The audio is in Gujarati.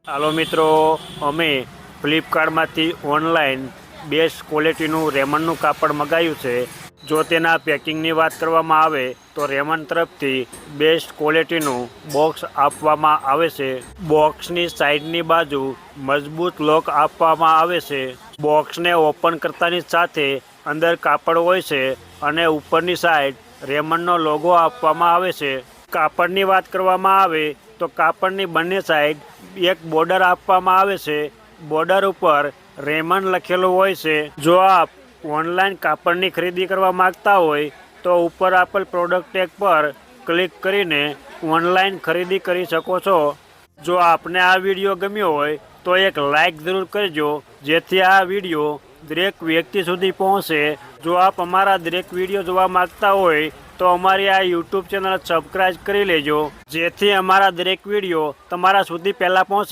હાલો મિત્રો, અમે ફ્લિપકાર્ટમાંથી ઓનલાઈન બેસ્ટ ક્વોલિટીનું રેમન્ડનું કાપડ મંગાવ્યું છે. જો તેના પેકિંગની વાત કરવામાં આવે તો રેમન્ડ તરફથી બેસ્ટ ક્વોલિટીનું બોક્સ આપવામાં આવે છે. બોક્સની સાઈડની બાજુ મજબૂત લોક આપવામાં આવે છે. બોક્સને ઓપન કરતાની સાથે અંદર કાપડ હોય છે અને ઉપરની સાઈડ રેમન્ડનો લોગો આપવામાં આવે છે. કાપડની વાત કરવામાં આવે તો કાપડની બંને સાઈડ એક બોર્ડર આપવામાં આવે છે. બોર્ડર ઉપર રેમન્ડ લખેલું હોય છે. જો આપ ઓનલાઈન કાપડની ખરીદી કરવા માંગતા હોય તો ઉપર આપેલ પ્રોડક્ટ ટેગ પર ક્લિક કરીને ઓનલાઈન ખરીદી કરી શકો છો. જો આપને આ વિડીયો ગમ્યો હોય તો એક લાઈક જરૂર કરજો, જેથી આ વિડીયો દરેક વ્યક્તિ સુધી પહોંચે. જો આપ અમારા દરેક વિડીયો જોવા માંગતા હોય તો અમારી આ યુટ્યુબ ચેનલ સબસ્ક્રાઈબ કરી લેજો, જેથી અમારા દરેક વિડીયો તમારા સુધી પહેલાં પહોંચે.